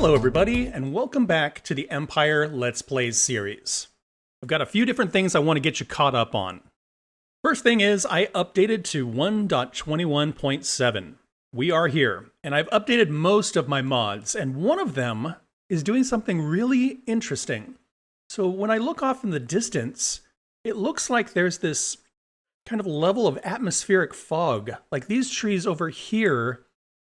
Hello everybody, and welcome back to the Empire Let's Plays series. I've got a few different things I want to get you caught up on. First thing is, I updated to 1.21.7. We are here, and I've updated most of my mods, and one of them is doing something really interesting. So when I look off in the distance, it looks like there's this kind of level of atmospheric fog. Like these trees over here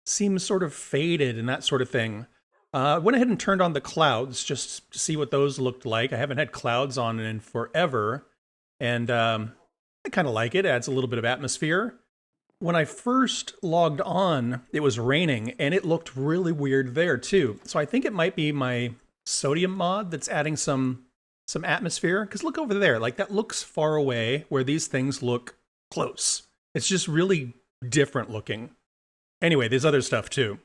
seem sort of faded and that sort of thing. I went ahead and turned on the clouds just to see what those looked like. I haven't had clouds on in forever, and I kind of like it. It adds a little bit of atmosphere. When I first logged on, it was raining, and it looked really weird there too. So I think it might be my sodium mod that's adding some atmosphere. Because look over there, like that looks far away where these things look close. It's just really different looking. Anyway, there's other stuff too.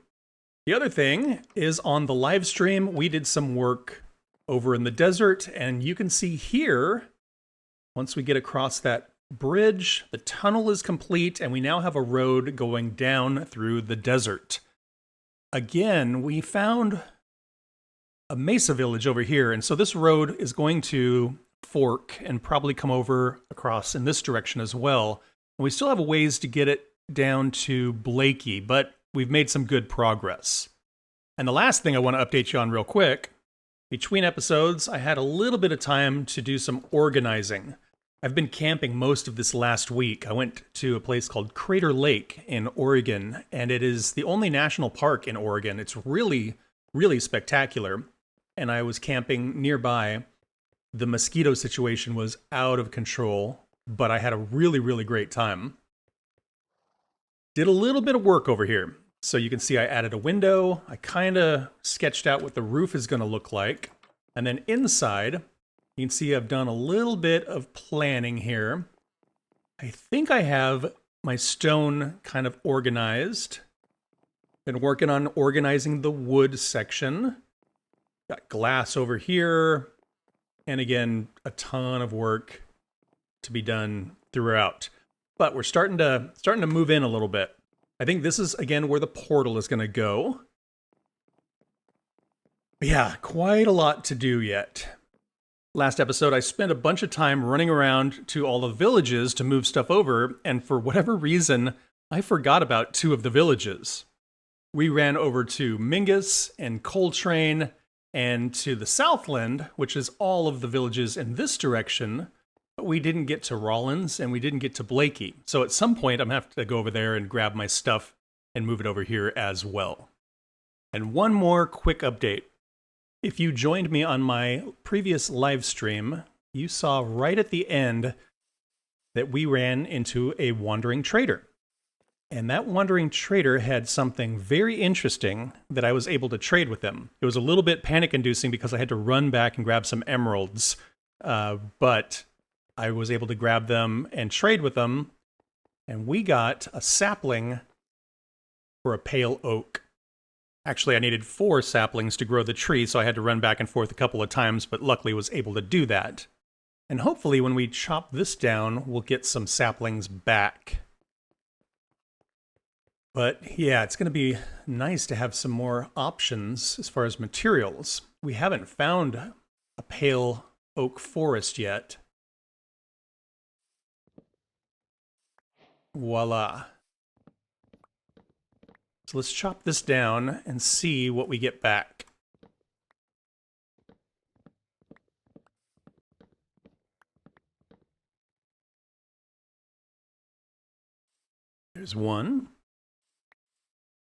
The other thing is on the live stream, we did some work over in the desert, and you can see here, once we get across that bridge, the tunnel is complete, and we now have a road going down through the desert. Again, we found a mesa village over here, and so this road is going to fork and probably come over across in this direction as well. And we still have a ways to get it down to Blakey, but we've made some good progress. And the last thing I want to update you on real quick, between episodes, I had a little bit of time to do some organizing. I've been camping most of this last week. I went to a place called Crater Lake in Oregon, and it is the only national park in Oregon. It's really, really spectacular. And I was camping nearby. The mosquito situation was out of control, but I had a really, really great time. Did a little bit of work over here. So you can see I added a window. I kind of sketched out what the roof is going to look like. And then inside, you can see I've done a little bit of planning here. I think I have my stone kind of organized. Been working on organizing the wood section. Got glass over here. And again, a ton of work to be done throughout. But we're starting to move in a little bit. I think this is, again, where the portal is going to go. But yeah, quite a lot to do yet. Last episode, I spent a bunch of time running around to all the villages to move stuff over, and for whatever reason, I forgot about two of the villages. We ran over to Mingus and Coltrane, and to the Southland, which is all of the villages in this direction. But we didn't get to Rollins, and we didn't get to Blakey. So at some point, I'm going to have to go over there and grab my stuff and move it over here as well. And one more quick update. If you joined me on my previous live stream, you saw right at the end that we ran into a wandering trader. And that wandering trader had something very interesting that I was able to trade with him. It was a little bit panic-inducing because I had to run back and grab some emeralds, but I was able to grab them and trade with them, and we got a sapling for a pale oak. Actually, I needed 4 saplings to grow the tree, so I had to run back and forth a couple of times, but luckily was able to do that. And hopefully when we chop this down, we'll get some saplings back. But yeah, it's going to be nice to have some more options as far as materials. We haven't found a pale oak forest yet. Voila. So let's chop this down and see what we get back. There's 1.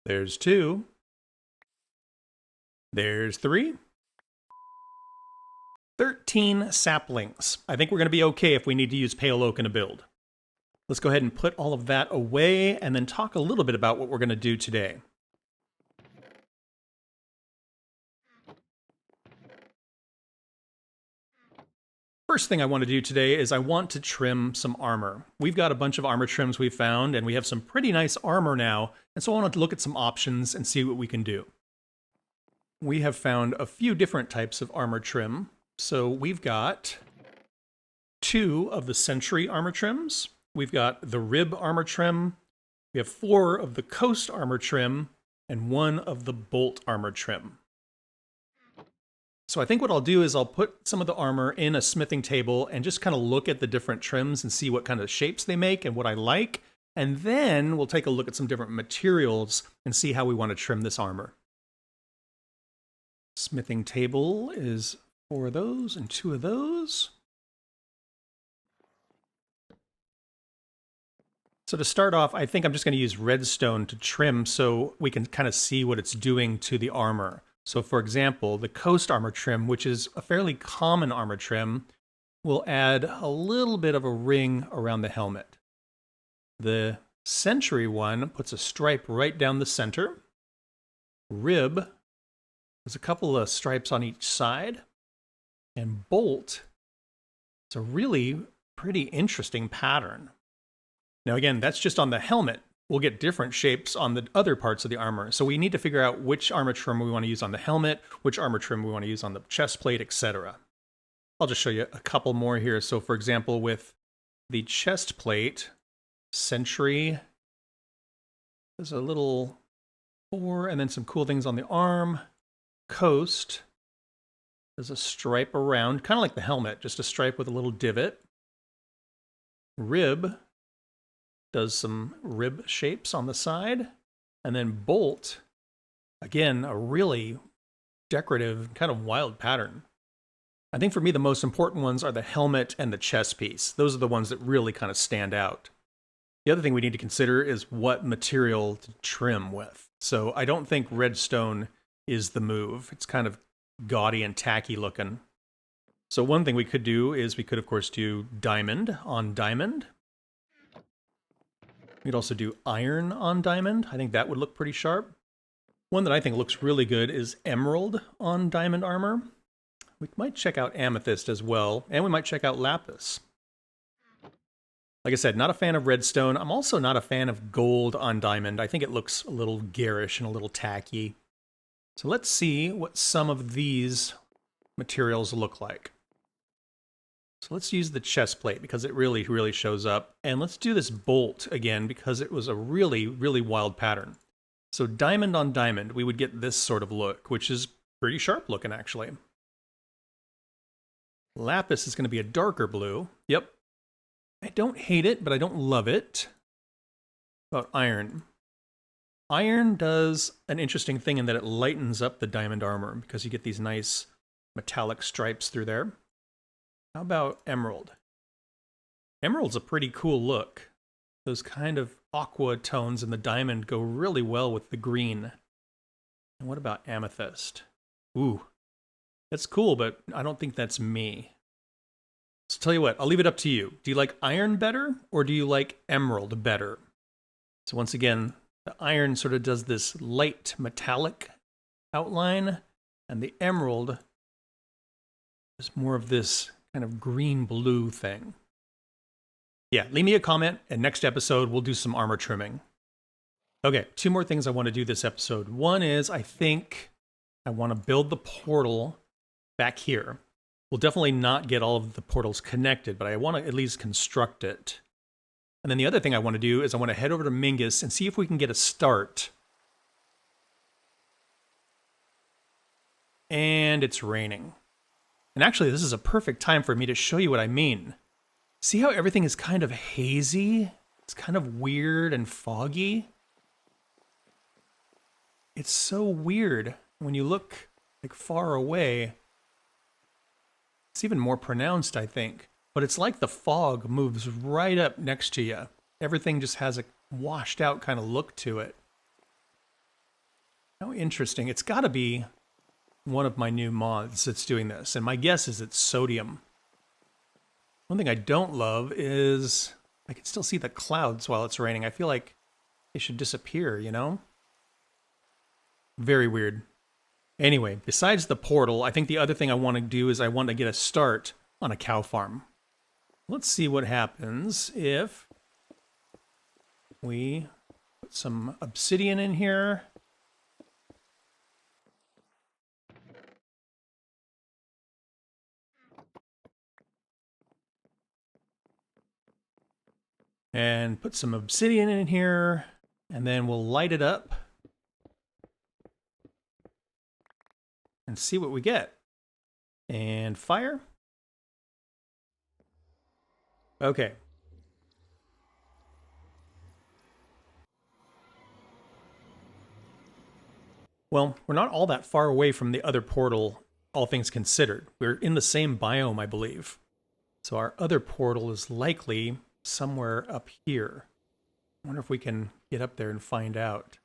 There's 2. There's 3. 13 saplings. I think we're going to be okay if we need to use pale oak in a build. Let's go ahead and put all of that away and then talk a little bit about what we're going to do today. First thing I want to do today is I want to trim some armor. We've got a bunch of armor trims we've found, and we have some pretty nice armor now, and so I want to look at some options and see what we can do. We have found a few different types of armor trim. So we've got 2 of the Sentry armor trims. We've got the Rib armor trim. We have 4 of the Coast armor trim and 1 of the Bolt armor trim. So I think what I'll do is I'll put some of the armor in a smithing table and just kind of look at the different trims and see what kind of shapes they make and what I like. And then we'll take a look at some different materials and see how we want to trim this armor. Smithing table is 4 of those and 2 of those. So to start off, I think I'm just going to use redstone to trim so we can kind of see what it's doing to the armor. So for example, the coast armor trim, which is a fairly common armor trim, will add a little bit of a ring around the helmet. The Century one puts a stripe right down the center. Rib, there's a couple of stripes on each side. And Bolt, it's a really pretty interesting pattern. Now again, that's just on the helmet. We'll get different shapes on the other parts of the armor. So we need to figure out which armor trim we want to use on the helmet, which armor trim we want to use on the chest plate, etc. I'll just show you a couple more here. So for example, with the chest plate, Century, there's a little 4 and then some cool things on the arm. Coast, there's a stripe around, kind of like the helmet, just a stripe with a little divot. Rib does some rib shapes on the side. And then Bolt, again, a really decorative, kind of wild pattern. I think for me, the most important ones are the helmet and the chest piece. Those are the ones that really kind of stand out. The other thing we need to consider is what material to trim with. So I don't think redstone is the move. It's kind of gaudy and tacky looking. So one thing we could do is we could, of course, do diamond on diamond. We could also do iron on diamond. I think that would look pretty sharp. One that I think looks really good is emerald on diamond armor. We might check out amethyst as well, and we might check out lapis. Like I said, not a fan of redstone. I'm also not a fan of gold on diamond. I think it looks a little garish and a little tacky. So let's see what some of these materials look like. So let's use the chest plate because it really shows up. And let's do this bolt again because it was a really wild pattern. So diamond on diamond, we would get this sort of look, which is pretty sharp looking actually. Lapis is going to be a darker blue. Yep. I don't hate it, but I don't love it. About iron. Iron does an interesting thing in that it lightens up the diamond armor because you get these nice metallic stripes through there. How about emerald? Emerald's a pretty cool look. Those kind of aqua tones in the diamond go really well with the green. And what about amethyst? Ooh, that's cool, but I don't think that's me. So tell you what, I'll leave it up to you. Do you like iron better or do you like emerald better? So once again, the iron sort of does this light metallic outline, and the emerald is more of this kind of green-blue thing. Yeah, leave me a comment, and next episode we'll do some armor trimming. Okay, 2 more things I want to do this episode. One is I think I want to build the portal back here. We'll definitely not get all of the portals connected, but I want to at least construct it. And then the other thing I want to do is I want to head over to Mingus and see if we can get a start. And it's raining. And actually, this is a perfect time for me to show you what I mean. See how everything is kind of hazy? It's kind of weird and foggy. It's so weird when you look like far away. It's even more pronounced, I think. But it's like the fog moves right up next to you. Everything just has a washed out kind of look to it. How interesting. It's got to be one of my new mods that's doing this. And my guess is it's sodium. One thing I don't love is I can still see the clouds while it's raining. I feel like they should disappear, you know? Very weird. Anyway, besides the portal, I think the other thing I want to do is I want to get a start on a cow farm. Let's see what happens if we put some obsidian in here. And put some obsidian in here, and then we'll light it up and see what we get. And fire. Okay. Well, we're not all that far away from the other portal, all things considered. We're in the same biome, I believe. So our other portal is likely somewhere up here. I wonder if we can get up there and find out.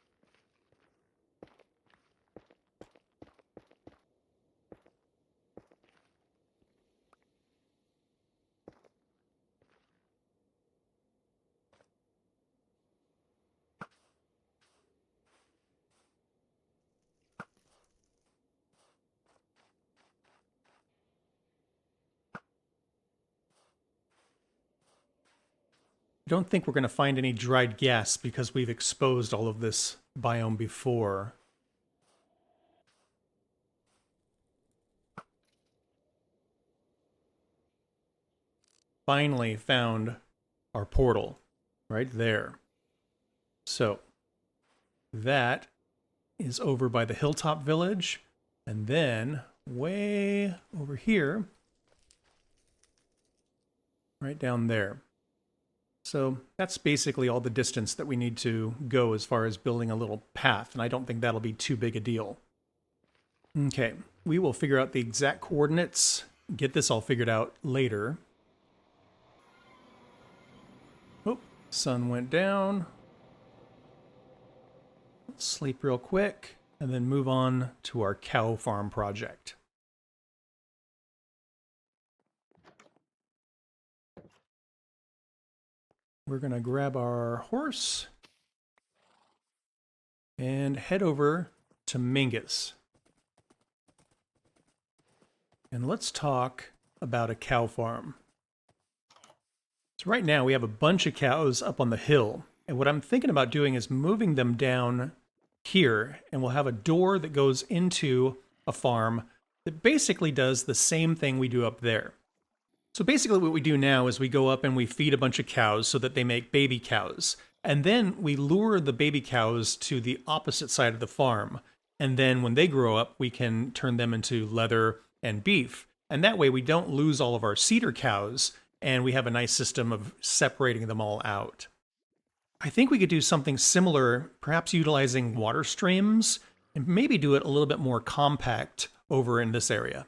I don't think we're going to find any dried gas because we've exposed all of this biome before. Finally found our portal right there. So that is over by the hilltop village, and then way over here, right down there. So that's basically all the distance that we need to go as far as building a little path, and I don't think that'll be too big a deal. Okay, we will figure out the exact coordinates, get this all figured out later. Oh, sun went down. Let's sleep real quick, and then move on to our cow farm project. We're going to grab our horse and head over to Mingus. And let's talk about a cow farm. So right now we have a bunch of cows up on the hill. And what I'm thinking about doing is moving them down here. And we'll have a door that goes into a farm that basically does the same thing we do up there. So basically what we do now is we go up and we feed a bunch of cows so that they make baby cows. And then we lure the baby cows to the opposite side of the farm. And then when they grow up, we can turn them into leather and beef. And that way we don't lose all of our cedar cows, and we have a nice system of separating them all out. I think we could do something similar, perhaps utilizing water streams, and maybe do it a little bit more compact over in this area.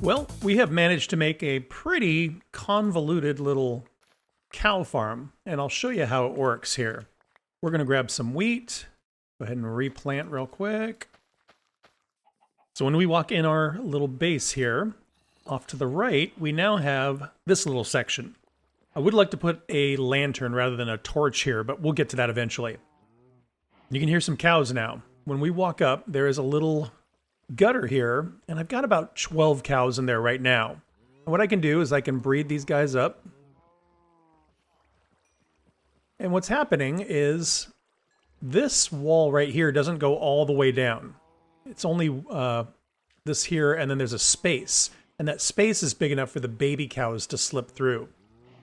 Well, we have managed to make a pretty convoluted little cow farm, and I'll show you how it works here. We're going to grab some wheat, go ahead and replant real quick. So when we walk in our little base here, off to the right, we now have this little section. I would like to put a lantern rather than a torch here, but we'll get to that eventually. You can hear some cows now. When we walk up, there is a little gutter here, and I've got about 12 cows in there right now. And what I can do is I can breed these guys up. And what's happening is this wall right here doesn't go all the way down. It's only this here, and then there's a space. And that space is big enough for the baby cows to slip through.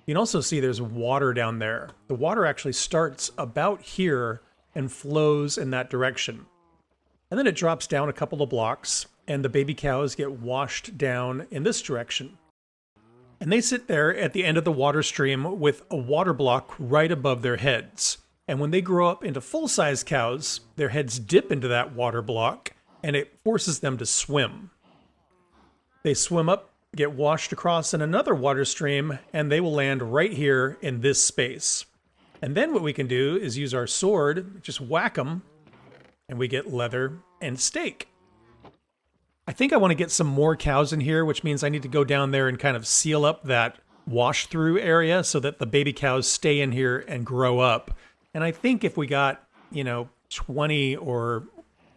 You can also see there's water down there. The water actually starts about here and flows in that direction. And then it drops down a couple of blocks, and the baby cows get washed down in this direction. And they sit there at the end of the water stream with a water block right above their heads. And when they grow up into full-size cows, their heads dip into that water block, and it forces them to swim. They swim up, get washed across in another water stream, and they will land right here in this space. And then what we can do is use our sword, just whack them, and we get leather and steak. I think I want to get some more cows in here, which means I need to go down there and kind of seal up that wash-through area so that the baby cows stay in here and grow up. And I think if we got, 20 or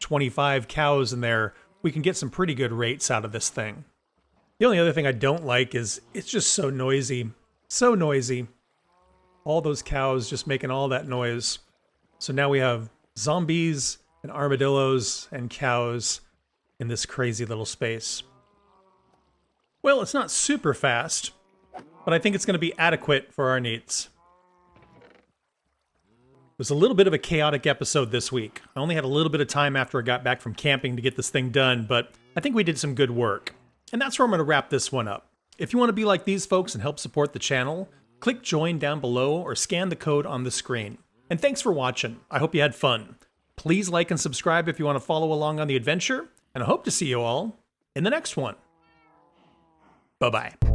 25 cows in there, we can get some pretty good rates out of this thing. The only other thing I don't like is it's just so noisy. So noisy. All those cows just making all that noise. So now we have zombies and armadillos and cows in this crazy little space. Well, it's not super fast, but I think it's going to be adequate for our needs. It was a little bit of a chaotic episode this week. I only had a little bit of time after I got back from camping to get this thing done, but I think we did some good work. And that's where I'm going to wrap this one up. If you want to be like these folks and help support the channel, click join down below or scan the code on the screen. And thanks for watching. I hope you had fun. Please like and subscribe if you want to follow along on the adventure, and I hope to see you all in the next one. Bye-bye.